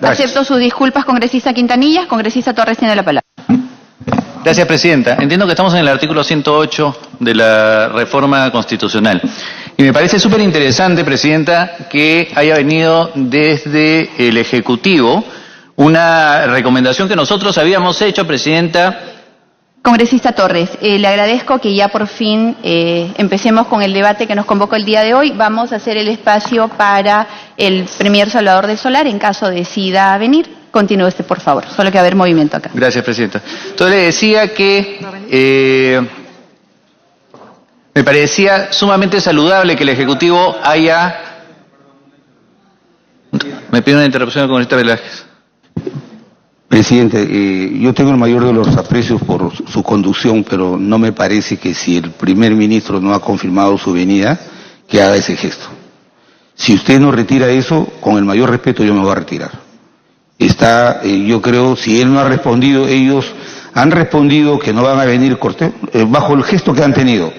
Acepto sus disculpas, congresista Quintanilla. Congresista Torres tiene la palabra. Gracias, Presidenta. Entiendo que estamos en el artículo 108 de la reforma constitucional. Y me parece súper interesante, Presidenta, que haya venido desde el Ejecutivo una recomendación que nosotros habíamos hecho, Presidenta. Congresista Torres, le agradezco que ya por fin empecemos con el debate que nos convoca el día de hoy. Vamos a hacer el espacio para el Premier Salvador del Solar en caso decida venir. Continúe usted, por favor. Solo que va a haber movimiento acá. Gracias, Presidenta. Entonces le decía que me parecía sumamente saludable que el Ejecutivo haya... Me pido una interrupción al congresista Velázquez. Presidente, yo tengo el mayor de los aprecios por su conducción, pero no me parece que si el primer ministro no ha confirmado su venida, que haga ese gesto. Si usted no retira eso, con el mayor respeto yo me voy a retirar. Yo creo, si él no ha respondido, ellos han respondido que no van a venir bajo el gesto que han tenido.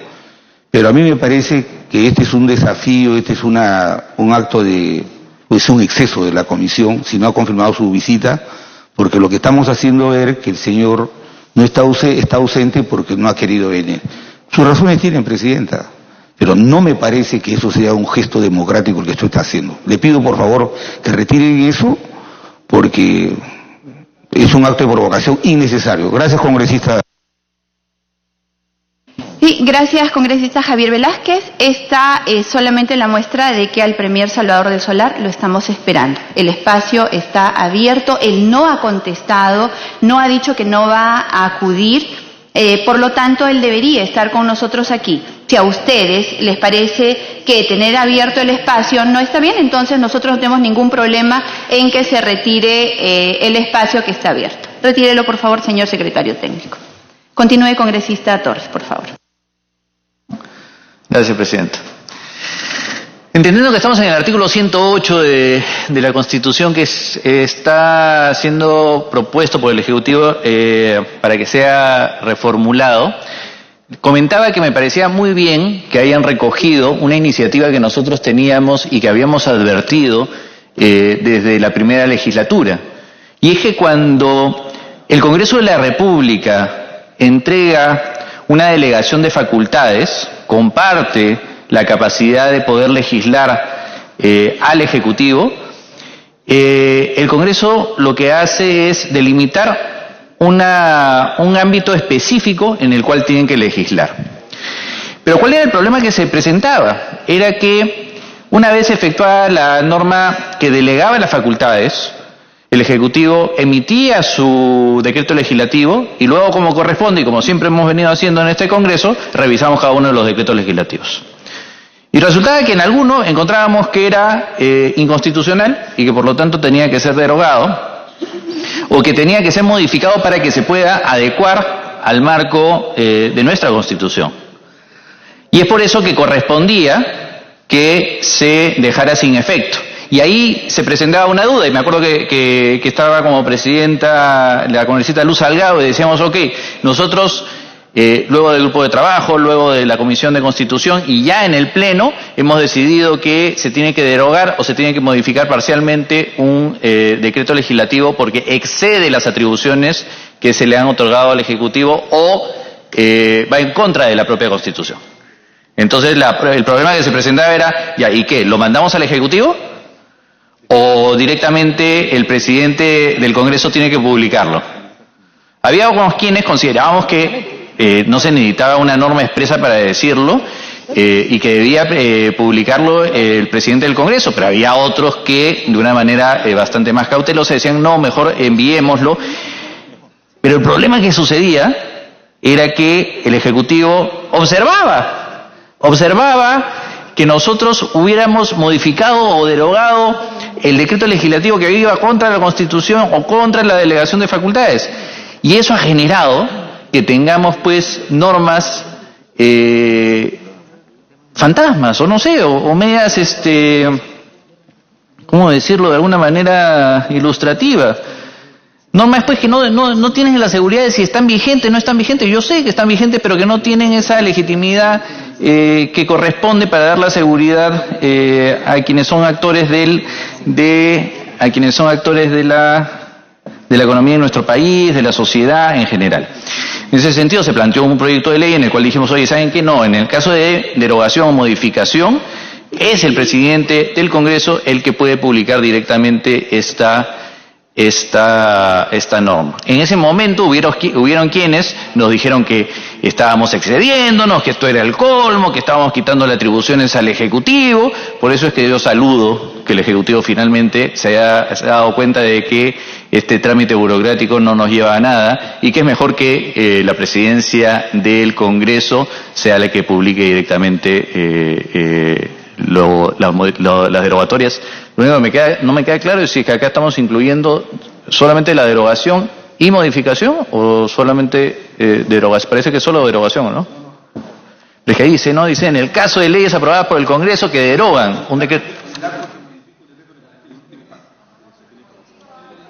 Pero a mí me parece que este es un desafío, este es un acto es un exceso de la comisión, si no ha confirmado su visita, porque lo que estamos haciendo es que el señor no está ausente porque no ha querido venir. Sus razones tienen, Presidenta, pero no me parece que eso sea un gesto democrático el que esto está haciendo. Le pido, por favor, que retiren eso, porque es un acto de provocación innecesario. Gracias, congresista. Sí, gracias, congresista Javier Velázquez. Esta es solamente la muestra de que al Premier Salvador del Solar lo estamos esperando. El espacio está abierto, él no ha contestado, no ha dicho que no va a acudir, por lo tanto él debería estar con nosotros aquí. Si a ustedes les parece que tener abierto el espacio no está bien, entonces nosotros no tenemos ningún problema en que se retire el espacio que está abierto. Retírelo, por favor, señor secretario técnico. Continúe, congresista Torres, por favor. Gracias, Presidenta. Entendiendo que estamos en el artículo 108 de la Constitución que está siendo propuesto por el Ejecutivo para que sea reformulado, comentaba que me parecía muy bien que hayan recogido una iniciativa que nosotros teníamos y que habíamos advertido desde la primera legislatura. Y es que cuando el Congreso de la República entrega una delegación de facultades, comparte la capacidad de poder legislar al Ejecutivo, el Congreso lo que hace es delimitar un ámbito específico en el cual tienen que legislar. Pero ¿cuál era el problema que se presentaba? Era que una vez efectuada la norma que delegaba las facultades, el Ejecutivo emitía su decreto legislativo y luego, como corresponde y como siempre hemos venido haciendo en este Congreso, revisamos cada uno de los decretos legislativos. Y resultaba que en alguno encontrábamos que era inconstitucional y que por lo tanto tenía que ser derogado o que tenía que ser modificado para que se pueda adecuar al marco de nuestra Constitución. Y es por eso que correspondía que se dejara sin efecto. Y ahí se presentaba una duda, y me acuerdo que estaba como presidenta la congresista Luz Salgado y decíamos, ok, nosotros, luego del grupo de trabajo, luego de la Comisión de Constitución y ya en el Pleno, hemos decidido que se tiene que derogar o se tiene que modificar parcialmente un decreto legislativo porque excede las atribuciones que se le han otorgado al Ejecutivo o va en contra de la propia Constitución. Entonces el problema que se presentaba era, ya, ¿y qué? ¿Lo mandamos al Ejecutivo? ¿O directamente el presidente del Congreso tiene que publicarlo? Había unos quienes considerábamos que no se necesitaba una norma expresa para decirlo y que debía publicarlo el presidente del Congreso, pero había otros que de una manera bastante más cautelosa decían, no, mejor enviémoslo. Pero el problema que sucedía era que el Ejecutivo observaba que nosotros hubiéramos modificado o derogado el decreto legislativo que iba contra la Constitución o contra la delegación de facultades. Y eso ha generado que tengamos pues normas fantasmas, o no sé, o medias, ¿cómo decirlo de alguna manera ilustrativa? Normas pues que no tienen la seguridad de si están vigentes, no están vigentes. Yo sé que están vigentes, pero que no tienen esa legitimidad que corresponde para dar la seguridad a quienes son actores de a quienes son actores de la economía en nuestro país, de la sociedad en general. En ese sentido se planteó un proyecto de ley en el cual dijimos, oye, ¿saben qué? No, en el caso de derogación o modificación, es el presidente del Congreso el que puede publicar directamente esta norma. En ese momento hubieron quienes nos dijeron que estábamos excediéndonos, que esto era el colmo, que estábamos quitando las atribuciones al Ejecutivo. Por eso es que yo saludo que el Ejecutivo finalmente se haya dado cuenta de que este trámite burocrático no nos lleva a nada y que es mejor que la presidencia del Congreso sea la que publique directamente las derogatorias. Lo único que no me queda claro es si es que acá estamos incluyendo solamente la derogación y modificación o solamente derogación. Parece que solo derogación, ¿no? Es que ahí dice, ¿no? Dice, en el caso de leyes aprobadas por el Congreso que derogan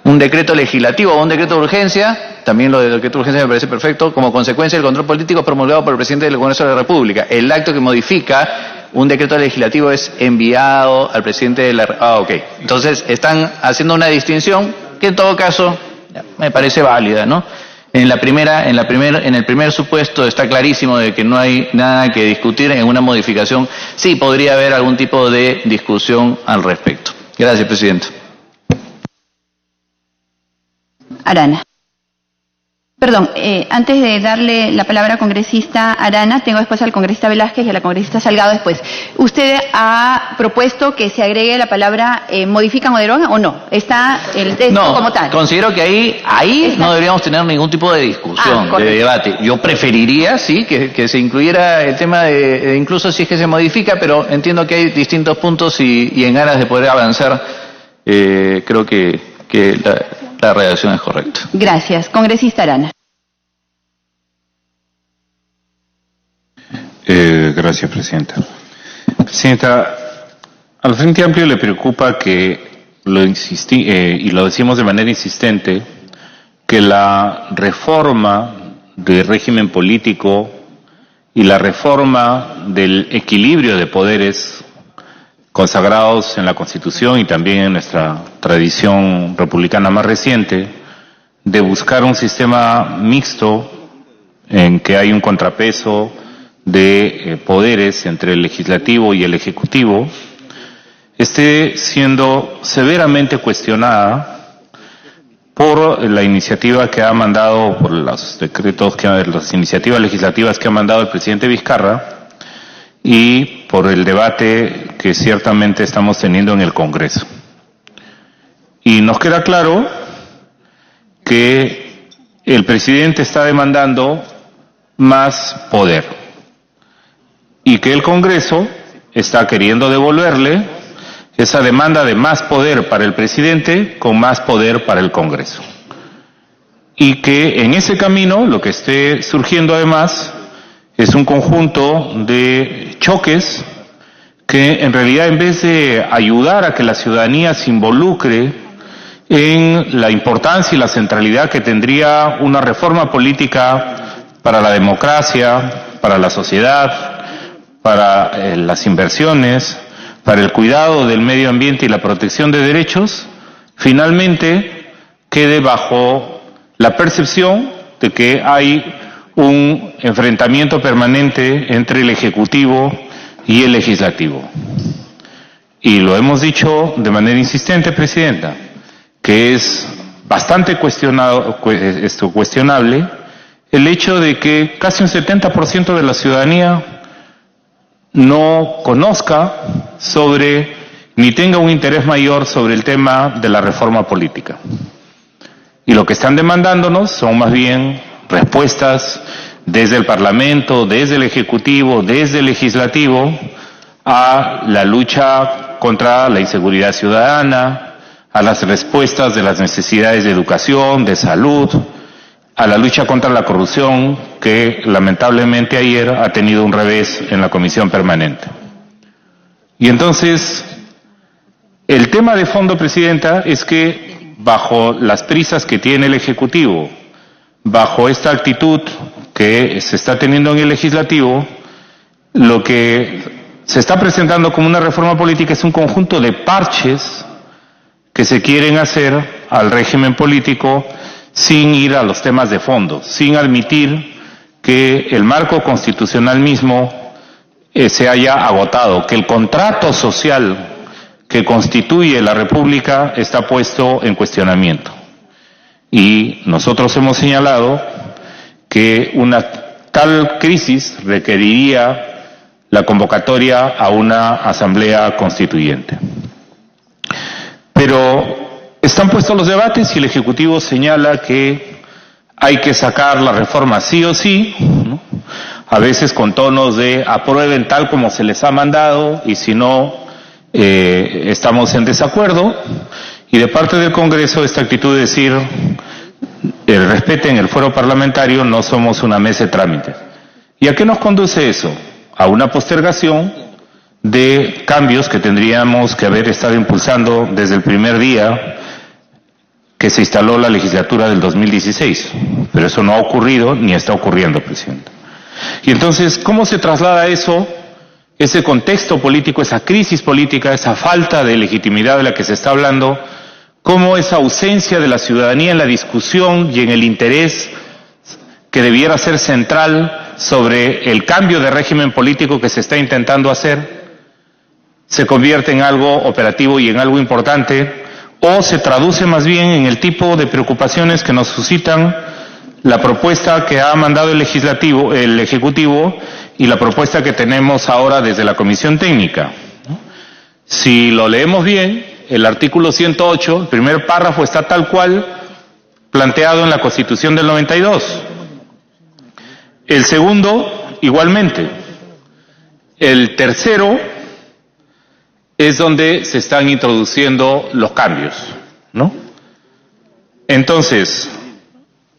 un decreto legislativo o un decreto de urgencia, también lo del decreto de urgencia me parece perfecto, como consecuencia del control político promulgado por el presidente del Congreso de la República. El acto que modifica un decreto legislativo es enviado al presidente de la... ok. Entonces están haciendo una distinción que en todo caso me parece válida, ¿no? En el primer supuesto está clarísimo de que no hay nada que discutir. En una modificación sí podría haber algún tipo de discusión al respecto. Gracias, presidente. Arana. Perdón, antes de darle la palabra al congresista Arana, tengo después al congresista Velázquez y a la congresista Salgado después. ¿Usted ha propuesto que se agregue la palabra modifican o derogan o no? ¿Está el texto como tal? Considero que ahí no deberíamos tener ningún tipo de discusión, de debate. Yo preferiría, sí, que se incluyera el tema de incluso si es que se modifica, pero entiendo que hay distintos puntos y en aras de poder avanzar, creo que la redacción es correcta. Gracias. Congresista Arana. Gracias, Presidenta. Presidenta, al Frente Amplio le preocupa que, y lo decimos de manera insistente, que la reforma del régimen político y la reforma del equilibrio de poderes consagrados en la Constitución y también en nuestra tradición republicana más reciente, de buscar un sistema mixto en que hay un contrapeso de poderes entre el legislativo y el ejecutivo, esté siendo severamente cuestionada por la iniciativa que ha mandado, por los decretos, las iniciativas legislativas que ha mandado el presidente Vizcarra, y por el debate que ciertamente estamos teniendo en el Congreso. Y nos queda claro que el presidente está demandando más poder y que el Congreso está queriendo devolverle esa demanda de más poder para el presidente con más poder para el Congreso. Y que en ese camino lo que esté surgiendo además es un conjunto de choques que en realidad, en vez de ayudar a que la ciudadanía se involucre en la importancia y la centralidad que tendría una reforma política para la democracia, para la sociedad, para las inversiones, para el cuidado del medio ambiente y la protección de derechos, finalmente quede bajo la percepción de que hay un enfrentamiento permanente entre el Ejecutivo y el Legislativo. Y lo hemos dicho de manera insistente, Presidenta, que es bastante cuestionable el hecho de que casi un 70% de la ciudadanía no conozca sobre, ni tenga un interés mayor sobre el tema de la reforma política. Y lo que están demandándonos son más bien respuestas desde el Parlamento, desde el Ejecutivo, desde el Legislativo, a la lucha contra la inseguridad ciudadana, a las respuestas de las necesidades de educación, de salud, a la lucha contra la corrupción, que lamentablemente ayer ha tenido un revés en la Comisión Permanente. Y entonces, el tema de fondo, Presidenta, es que bajo las prisas que tiene el Ejecutivo, bajo esta actitud que se está teniendo en el Legislativo, lo que se está presentando como una reforma política es un conjunto de parches que se quieren hacer al régimen político sin ir a los temas de fondo, sin admitir que el marco constitucional mismo se haya agotado, que el contrato social que constituye la República está puesto en cuestionamiento. Y nosotros hemos señalado que una tal crisis requeriría la convocatoria a una asamblea constituyente. Pero están puestos los debates y el Ejecutivo señala que hay que sacar la reforma sí o sí, ¿no? A veces con tonos de aprueben tal como se les ha mandado y si no, estamos en desacuerdo. Y de parte del Congreso esta actitud de decir, respeten el fuero parlamentario, no somos una mesa de trámite. ¿Y a qué nos conduce eso? A una postergación de cambios que tendríamos que haber estado impulsando desde el primer día que se instaló la legislatura del 2016. Pero eso no ha ocurrido ni está ocurriendo, presidente. Y entonces, ¿cómo se traslada eso, ese contexto político, esa crisis política, esa falta de legitimidad de la que se está hablando, cómo esa ausencia de la ciudadanía en la discusión y en el interés que debiera ser central sobre el cambio de régimen político que se está intentando hacer, se convierte en algo operativo y en algo importante, o se traduce más bien en el tipo de preocupaciones que nos suscitan la propuesta que ha mandado el Ejecutivo y la propuesta que tenemos ahora desde la Comisión Técnica. Si lo leemos bien, el artículo 108, el primer párrafo está tal cual planteado en la Constitución del 92. El segundo, igualmente. El tercero es donde se están introduciendo los cambios, ¿no? Entonces,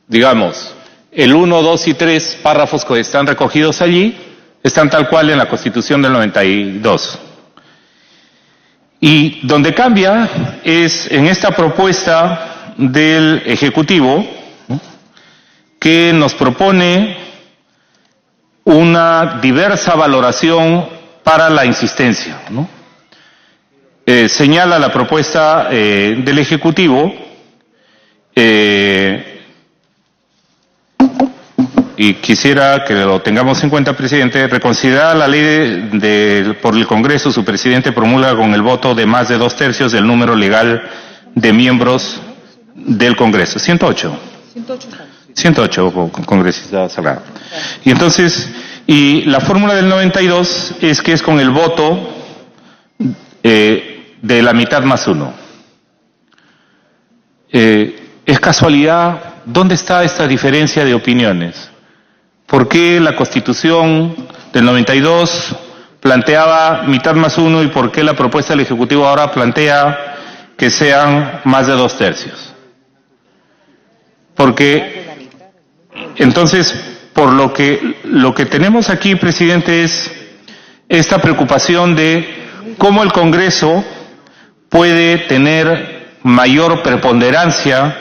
digamos, el 1, 2 y 3 párrafos que están recogidos allí están tal cual en la Constitución del 92. Y donde cambia es en esta propuesta del Ejecutivo, ¿no?, que nos propone una diversa valoración para la insistencia, ¿no? Señala la propuesta del Ejecutivo y quisiera que lo tengamos en cuenta, presidente, reconsiderar la ley por el Congreso, su presidente promulga con el voto de más de 2/3 del número legal de miembros del Congreso. 108, congresista Salgado. Y entonces, y la fórmula del 92 es que es con el voto de la mitad más uno. ¿Es casualidad? ¿Dónde está esta diferencia de opiniones? ¿Por qué la Constitución del 92 planteaba mitad más uno y por qué la propuesta del Ejecutivo ahora plantea que sean más de 2/3? Porque, entonces, por lo que tenemos aquí, presidente, es esta preocupación de cómo el Congreso puede tener mayor preponderancia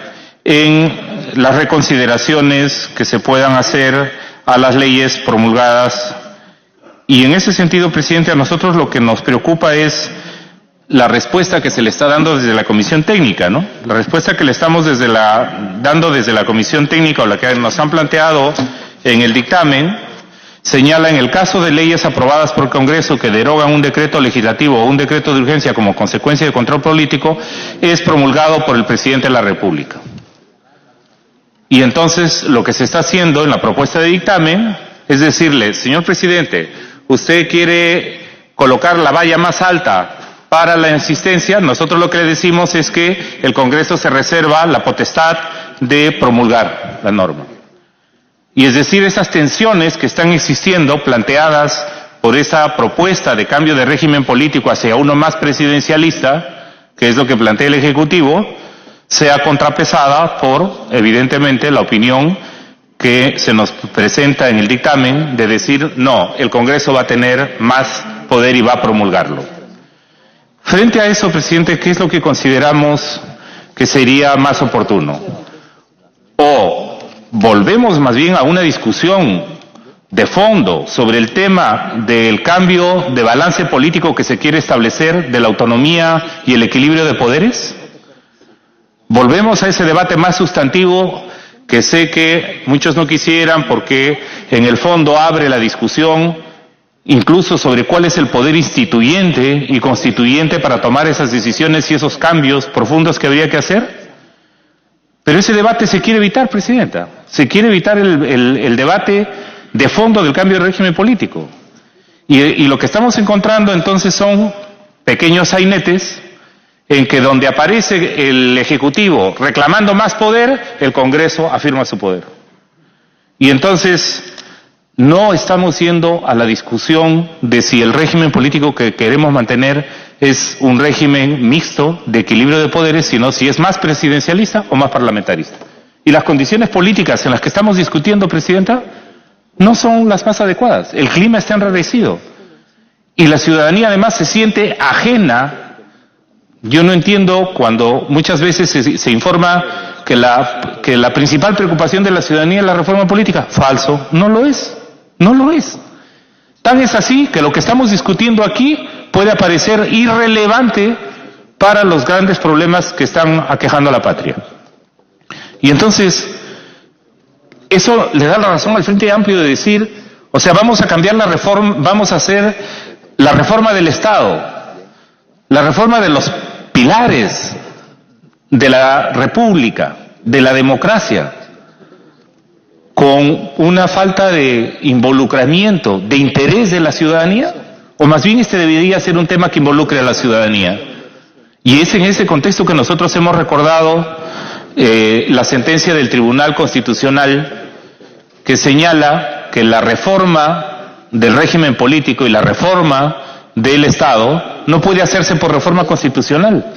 en las reconsideraciones que se puedan hacer a las leyes promulgadas. Y en ese sentido, presidente, a nosotros lo que nos preocupa es la respuesta que se le está dando desde la Comisión Técnica, ¿no? La respuesta que le estamos dando desde la Comisión Técnica, o la que nos han planteado en el dictamen, señala en el caso de leyes aprobadas por el Congreso que derogan un decreto legislativo o un decreto de urgencia como consecuencia de control político, es promulgado por el presidente de la República. Y entonces lo que se está haciendo en la propuesta de dictamen es decirle, señor presidente, usted quiere colocar la valla más alta para la insistencia, nosotros lo que le decimos es que el Congreso se reserva la potestad de promulgar la norma. Y es decir, esas tensiones que están existiendo, planteadas por esa propuesta de cambio de régimen político hacia uno más presidencialista, que es lo que plantea el Ejecutivo, sea contrapesada por, evidentemente, la opinión que se nos presenta en el dictamen de decir, no, el Congreso va a tener más poder y va a promulgarlo. Frente a eso, presidente, ¿qué es lo que consideramos que sería más oportuno? O volvemos más bien a una discusión de fondo sobre el tema del cambio de balance político que se quiere establecer, de la autonomía y el equilibrio de poderes, volvemos a ese debate más sustantivo que sé que muchos no quisieran porque en el fondo abre la discusión incluso sobre cuál es el poder instituyente y constituyente para tomar esas decisiones y esos cambios profundos que habría que hacer. Pero ese debate se quiere evitar, Presidenta. Se quiere evitar el debate de fondo del cambio de régimen político. Y lo que estamos encontrando entonces son pequeños sainetes en que donde aparece el Ejecutivo reclamando más poder, el Congreso afirma su poder. Y entonces no estamos yendo a la discusión de si el régimen político que queremos mantener es un régimen mixto de equilibrio de poderes, sino si es más presidencialista o más parlamentarista. Y las condiciones políticas en las que estamos discutiendo, Presidenta, no son las más adecuadas. El clima está enrarecido. Y la ciudadanía además se siente ajena. Yo no entiendo cuando muchas veces se informa que la principal preocupación de la ciudadanía es la reforma política. Falso, no lo es, no lo es. Tan es así que lo que estamos discutiendo aquí puede parecer irrelevante para los grandes problemas que están aquejando a la patria. Y entonces, eso le da la razón al Frente Amplio de decir, o sea, vamos a cambiar la reforma, vamos a hacer la reforma del Estado, la reforma de los pilares de la República, de la democracia, con una falta de involucramiento, de interés de la ciudadanía, o más bien este debería ser un tema que involucre a la ciudadanía. Y es en ese contexto que nosotros hemos recordado la sentencia del Tribunal Constitucional que señala que la reforma del régimen político y la reforma del Estado no puede hacerse por reforma constitucional,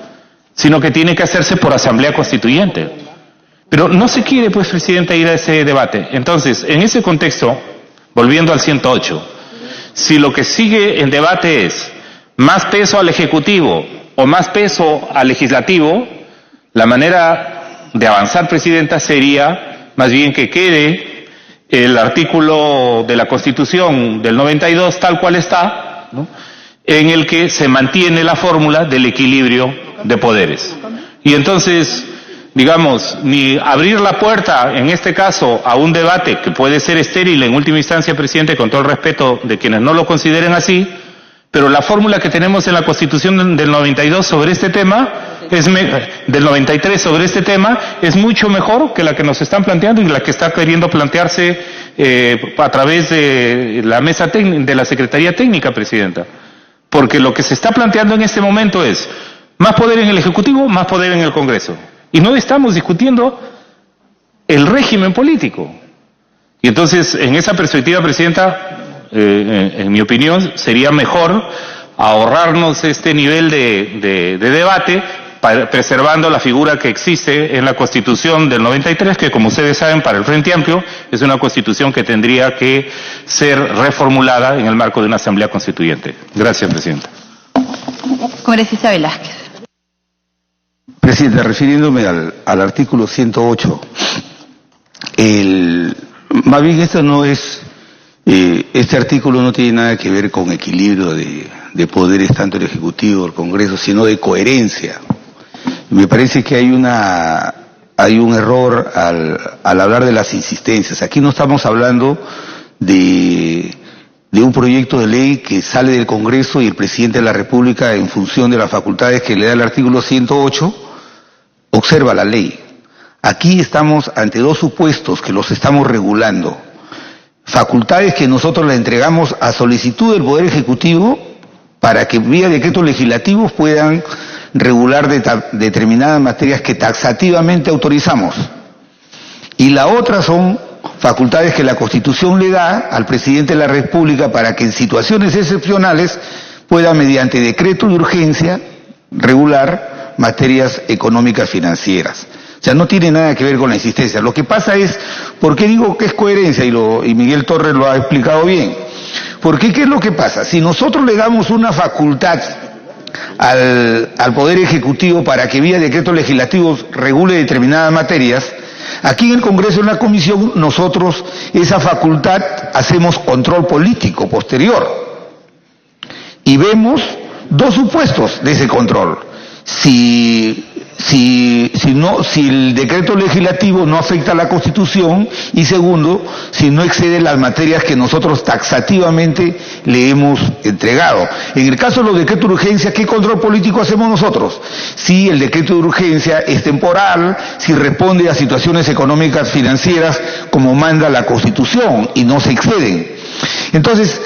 sino que tiene que hacerse por asamblea constituyente. Pero no se quiere, pues, Presidenta, ir a ese debate. Entonces, en ese contexto, volviendo al 108, si lo que sigue en debate es más peso al Ejecutivo o más peso al Legislativo, la manera de avanzar, Presidenta, sería más bien que quede el artículo de la Constitución del 92 tal cual está, ¿no?, en el que se mantiene la fórmula del equilibrio de poderes. Y entonces, digamos, ni abrir la puerta, en este caso, a un debate que puede ser estéril en última instancia, Presidente, con todo el respeto de quienes no lo consideren así, pero la fórmula que tenemos en la Constitución del 92 sobre este tema, del 93 sobre este tema, es mucho mejor que la que nos están planteando y la que está queriendo plantearse a través de la mesa técnica, de la Secretaría Técnica, Presidenta. Porque lo que se está planteando en este momento es más poder en el Ejecutivo, más poder en el Congreso. Y no estamos discutiendo el régimen político. Y entonces, en esa perspectiva, Presidenta, en mi opinión, sería mejor ahorrarnos este nivel de debate, preservando la figura que existe en la Constitución del 93, que, como ustedes saben, para el Frente Amplio es una Constitución que tendría que ser reformulada en el marco de una Asamblea Constituyente. Gracias, Presidenta. Congresista Velázquez. Presidenta, refiriéndome al artículo 108, más bien esto no es, este artículo no tiene nada que ver con equilibrio de poderes tanto el Ejecutivo, el Congreso, sino de coherencia. Me parece que hay un error al hablar de las insistencias. Aquí no estamos hablando de un proyecto de ley que sale del Congreso y el Presidente de la República, en función de las facultades que le da el artículo 108, observa la ley. Aquí estamos ante dos supuestos que los estamos regulando. Facultades que nosotros le entregamos a solicitud del Poder Ejecutivo para que vía decretos legislativos puedan regular determinadas materias que taxativamente autorizamos. Y la otra son facultades que la Constitución le da al Presidente de la República para que en situaciones excepcionales pueda, mediante decreto de urgencia, regular materias económicas financieras. O sea, no tiene nada que ver con la insistencia. Lo que pasa es, ¿por qué digo que es coherencia? Y Miguel Torres lo ha explicado bien. Porque, ¿qué es lo que pasa? Si nosotros le damos una facultad al Poder Ejecutivo para que vía decretos legislativos regule determinadas materias, aquí en el Congreso, en la Comisión, nosotros esa facultad hacemos control político posterior. Y vemos dos supuestos de ese control. Si si el decreto legislativo no afecta a la Constitución, y segundo, si no excede las materias que nosotros taxativamente le hemos entregado. En el caso de los decretos de urgencia, ¿qué control político hacemos nosotros? Si el decreto de urgencia es temporal, si responde a situaciones económicas financieras como manda la Constitución y no se exceden. Entonces,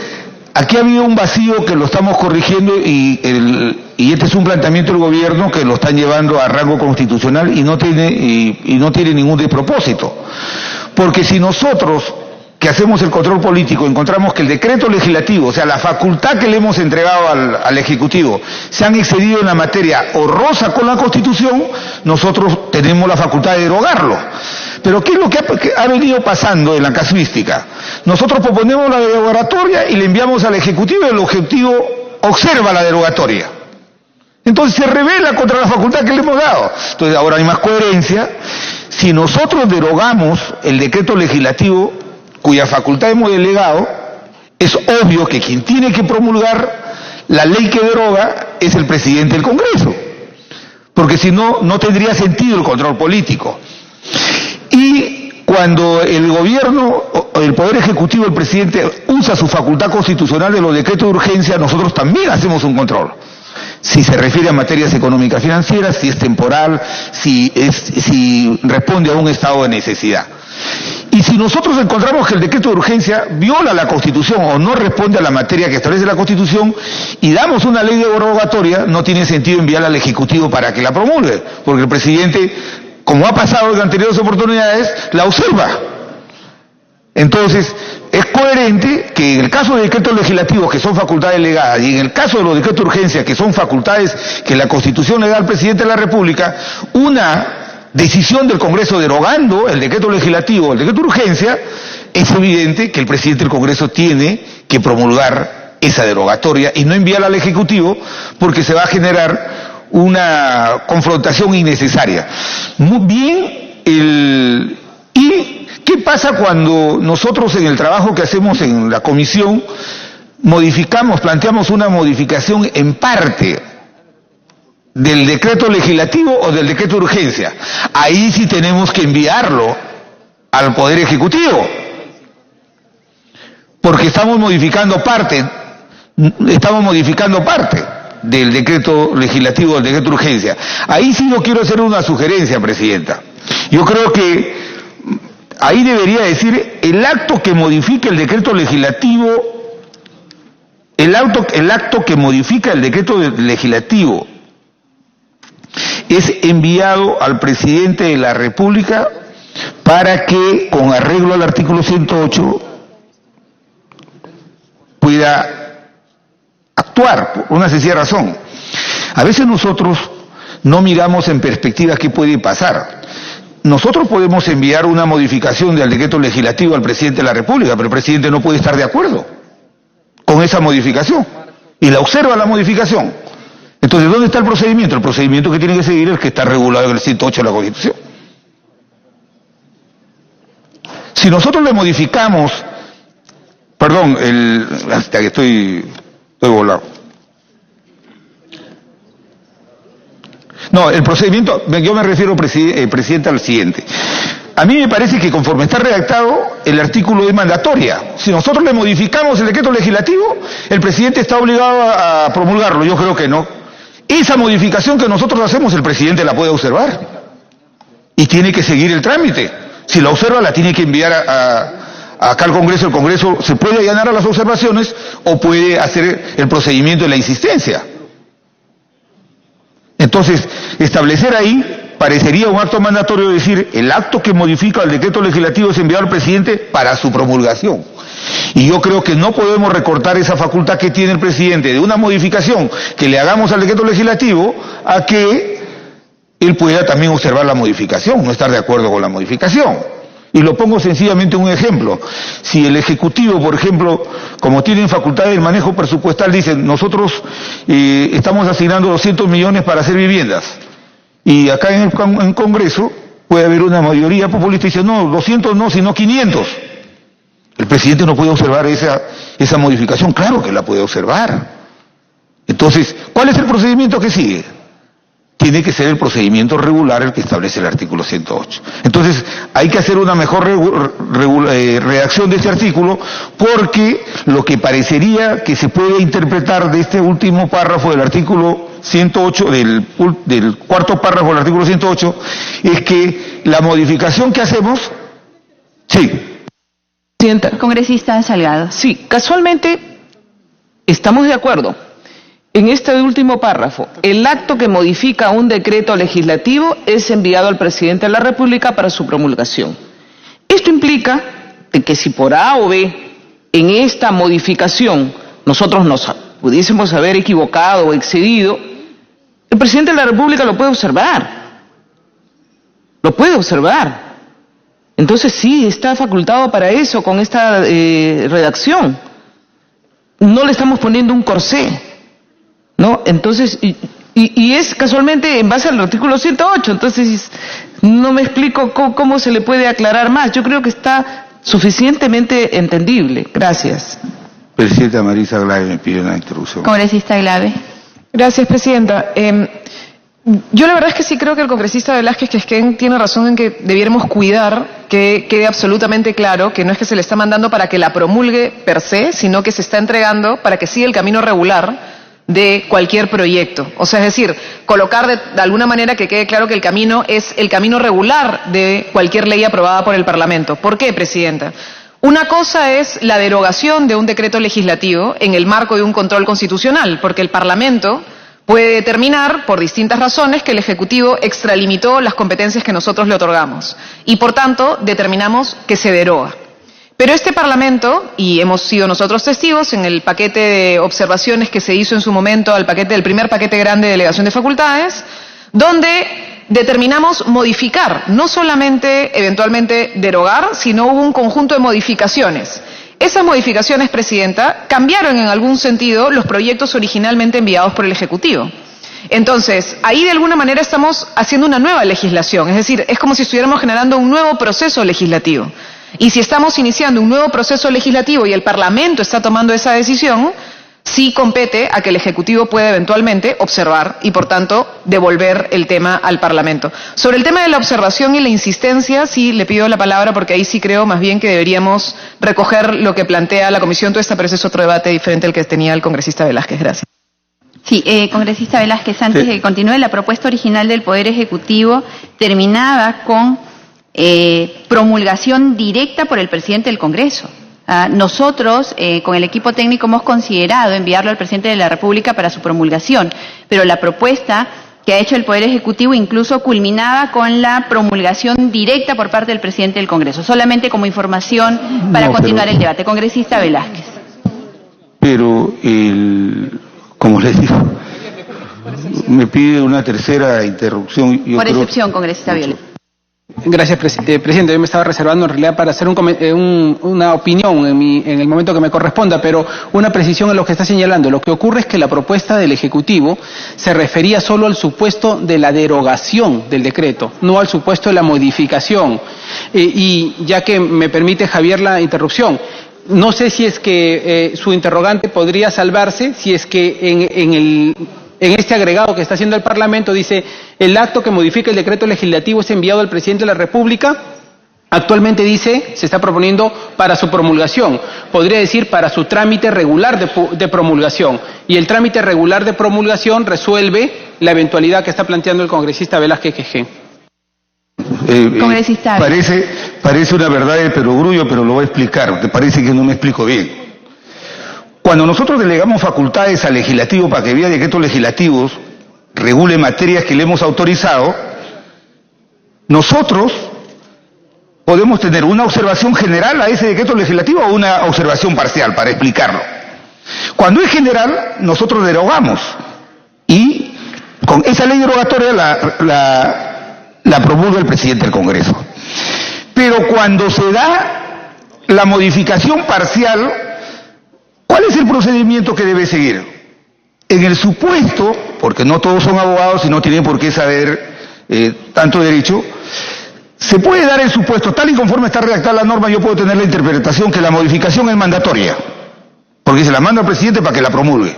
aquí ha habido un vacío que lo estamos corrigiendo y este es un planteamiento del gobierno que lo están llevando a rango constitucional y no tiene ningún despropósito. Porque si nosotros, que hacemos el control político, encontramos que el decreto legislativo, o sea, la facultad que le hemos entregado al Ejecutivo, se han excedido en la materia o roza con la Constitución, nosotros tenemos la facultad de derogarlo. Pero ¿qué es lo que ha venido pasando en la casuística? Nosotros proponemos la derogatoria y le enviamos al Ejecutivo y el Ejecutivo observa la derogatoria. Entonces se rebela contra la facultad que le hemos dado. Entonces ahora hay más coherencia. Si nosotros derogamos el decreto legislativo cuya facultad hemos delegado, es obvio que quien tiene que promulgar la ley que deroga es el presidente del Congreso. Porque si no, no tendría sentido el control político. Y cuando el gobierno, o el Poder Ejecutivo, el presidente, usa su facultad constitucional de los decretos de urgencia, nosotros también hacemos un control. Si se refiere a materias económicas financieras, si es temporal, si responde a un estado de necesidad. Y si nosotros encontramos que el decreto de urgencia viola la Constitución o no responde a la materia que establece la Constitución y damos una ley derogatoria, no tiene sentido enviarla al Ejecutivo para que la promulgue, porque el presidente, como ha pasado en anteriores oportunidades, la observa. Entonces, es coherente que en el caso de decretos legislativos que son facultades delegadas y en el caso de los decretos de urgencia que son facultades que la Constitución le da al presidente de la República, una decisión del Congreso derogando el decreto legislativo, el decreto de urgencia, es evidente que el presidente del Congreso tiene que promulgar esa derogatoria y no enviarla al Ejecutivo porque se va a generar una confrontación innecesaria. Muy bien, ¿y qué pasa cuando nosotros en el trabajo que hacemos en la comisión planteamos una modificación en parte del decreto legislativo o del decreto de urgencia? Ahí sí tenemos que enviarlo al Poder Ejecutivo, porque estamos modificando parte del decreto legislativo, del decreto de urgencia. Ahí sí yo quiero hacer una sugerencia, Presidenta. Yo creo que ahí debería decir el acto que modifica el decreto legislativo, el acto que modifica el decreto legislativo es enviado al presidente de la República para que, con arreglo al artículo 108, pueda actuar por una sencilla razón. A veces nosotros no miramos en perspectiva qué puede pasar. Nosotros podemos enviar una modificación del decreto legislativo al presidente de la República, pero el presidente no puede estar de acuerdo con esa modificación y la observa la modificación. Entonces, ¿dónde está el procedimiento? El procedimiento que tiene que seguir es el que está regulado en el 108 de la Constitución. Si nosotros le modificamos, hasta que estoy volado. No, el procedimiento, yo me refiero, Presidenta, al siguiente. A mí me parece que conforme está redactado, el artículo es mandatoria. Si nosotros le modificamos el decreto legislativo, el presidente está obligado a promulgarlo. Yo creo que no. Esa modificación que nosotros hacemos, el presidente la puede observar. Y tiene que seguir el trámite. Si la observa, la tiene que enviar acá al Congreso. El Congreso se puede allanar a las observaciones o puede hacer el procedimiento de la insistencia. Entonces, establecer ahí parecería un acto mandatorio, decir, el acto que modifica el decreto legislativo es enviado al presidente para su promulgación. Y yo creo que no podemos recortar esa facultad que tiene el presidente de una modificación que le hagamos al decreto legislativo a que él pueda también observar la modificación, no estar de acuerdo con la modificación. Y lo pongo sencillamente un ejemplo. Si el Ejecutivo, por ejemplo, como tienen facultades de manejo presupuestal, dicen, nosotros estamos asignando 200 millones para hacer viviendas. Y acá en el Congreso puede haber una mayoría populista y dice, no, 200 no, sino 500. El presidente no puede observar esa modificación. Claro que la puede observar. Entonces, ¿cuál es el procedimiento que sigue? tiene que ser el procedimiento regular el que establece el artículo 108. Entonces, hay que hacer una mejor redacción de este artículo, porque lo que parecería que se puede interpretar de este último párrafo del artículo 108, del cuarto párrafo del artículo 108, es que la modificación que hacemos... Sí. Presidenta. Congresista Salgado. Sí, casualmente estamos de acuerdo. En este último párrafo, el acto que modifica un decreto legislativo es enviado al presidente de la República para su promulgación. Esto implica que si por A o B en esta modificación nosotros nos pudiésemos haber equivocado o excedido, el presidente de la República lo puede observar. Lo puede observar. Entonces sí, está facultado para eso con esta redacción. No le estamos poniendo un corsé, ¿no? Entonces, y es casualmente en base al artículo 108, entonces no me explico cómo se le puede aclarar más. Yo creo que está suficientemente entendible. Gracias. Presidenta Marisa Glave me pide una interrupción. Congresista Glave. Gracias, Presidenta. Yo la verdad es que sí creo que el congresista Velázquez Quesquén tiene razón en que debiéramos cuidar que quede absolutamente claro que no es que se le está mandando para que la promulgue per se, sino que se está entregando para que siga el camino regular de cualquier proyecto. O sea, es decir, colocar de alguna manera que quede claro que el camino es el camino regular de cualquier ley aprobada por el Parlamento. ¿Por qué, Presidenta? Una cosa es la derogación de un decreto legislativo en el marco de un control constitucional, porque el Parlamento puede determinar, por distintas razones, que el Ejecutivo extralimitó las competencias que nosotros le otorgamos y, por tanto, determinamos que se deroga. Pero este Parlamento, y hemos sido nosotros testigos en el paquete de observaciones que se hizo en su momento al primer paquete grande de delegación de facultades, donde determinamos modificar, no solamente eventualmente derogar, sino hubo un conjunto de modificaciones. Esas modificaciones, Presidenta, cambiaron en algún sentido los proyectos originalmente enviados por el Ejecutivo. Entonces, ahí de alguna manera estamos haciendo una nueva legislación, es decir, es como si estuviéramos generando un nuevo proceso legislativo. Y si estamos iniciando un nuevo proceso legislativo y el Parlamento está tomando esa decisión, sí compete a que el Ejecutivo pueda eventualmente observar y, por tanto, devolver el tema al Parlamento. Sobre el tema de la observación y la insistencia, sí le pido la palabra porque ahí sí creo más bien que deberíamos recoger lo que plantea la Comisión Tuesta, pero ese es otro debate diferente al que tenía el congresista Velázquez. Gracias. Sí, congresista Velázquez, antes de que continúe, la propuesta original del Poder Ejecutivo terminaba con promulgación directa por el presidente del Congreso. Nosotros, con el equipo técnico, hemos considerado enviarlo al presidente de la República para su promulgación, pero la propuesta que ha hecho el Poder Ejecutivo incluso culminaba con la promulgación directa por parte del presidente del Congreso, solamente como información para continuar el debate. Congresista Velázquez. Pero, como les digo, me pide una tercera interrupción. Por excepción, congresista Velázquez. Gracias, Presidente. Yo me estaba reservando en realidad para hacer una opinión en el momento que me corresponda, pero una precisión en lo que está señalando. Lo que ocurre es que la propuesta del Ejecutivo se refería solo al supuesto de la derogación del decreto, no al supuesto de la modificación. Y ya que me permite, Javier, la interrupción, no sé si es que su interrogante podría salvarse si es que en este agregado que está haciendo el Parlamento dice: el acto que modifica el decreto legislativo es enviado al presidente de la República. Actualmente dice, se está proponiendo para su promulgación. Podría decir para su trámite regular de promulgación. Y el trámite regular de promulgación resuelve la eventualidad que está planteando el congresista Velázquez Quesquén. Congresista. Parece una verdad de perogrullo, pero lo voy a explicar. Te parece que no me explico bien. Cuando nosotros delegamos facultades al legislativo para que vía decretos legislativos regule materias que le hemos autorizado, nosotros podemos tener una observación general a ese decreto legislativo o una observación parcial, para explicarlo. Cuando es general, nosotros derogamos y con esa ley derogatoria la promulga el presidente del Congreso. Pero cuando se da la modificación parcial, ¿cuál es el procedimiento que debe seguir? En el supuesto, porque no todos son abogados y no tienen por qué saber tanto derecho, se puede dar el supuesto, tal y conforme está redactada la norma, yo puedo tener la interpretación que la modificación es mandatoria, porque se la manda al presidente para que la promulgue.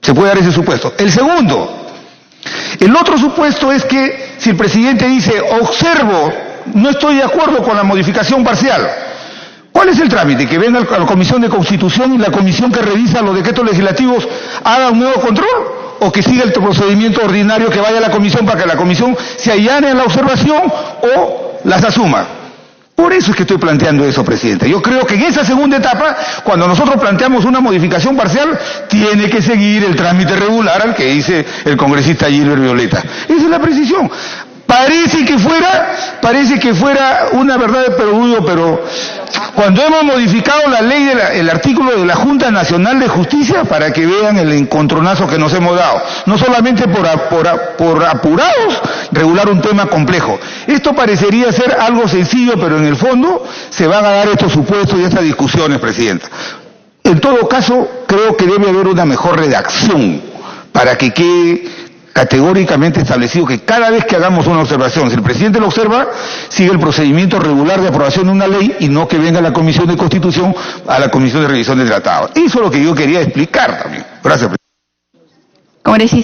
Se puede dar ese supuesto. El segundo, El otro supuesto es que si el presidente dice, observo, no estoy de acuerdo con la modificación parcial, ¿cuál es el trámite? ¿Que venga a la Comisión de Constitución y la comisión que revisa los decretos legislativos haga un nuevo control? ¿O que siga el procedimiento ordinario, que vaya a la comisión para que la comisión se allane en la observación o las asuma? Por eso es que estoy planteando eso, presidente. Yo creo que en esa segunda etapa, cuando nosotros planteamos una modificación parcial, tiene que seguir el trámite regular al que dice el congresista Gilbert Violeta. Esa es la precisión. Parece que fuera una verdad de perogrullo, pero cuando hemos modificado la ley, el artículo de la Junta Nacional de Justicia, para que vean el encontronazo que nos hemos dado, no solamente por apurados regular un tema complejo. Esto parecería ser algo sencillo, pero en el fondo se van a dar estos supuestos y estas discusiones, presidenta. En todo caso, creo que debe haber una mejor redacción para que quede categóricamente establecido que cada vez que hagamos una observación, si el presidente lo observa, sigue el procedimiento regular de aprobación de una ley y no que venga la Comisión de Constitución a la Comisión de Revisión del Tratado. Eso es lo que yo quería explicar también. Gracias, presidente. Congresista.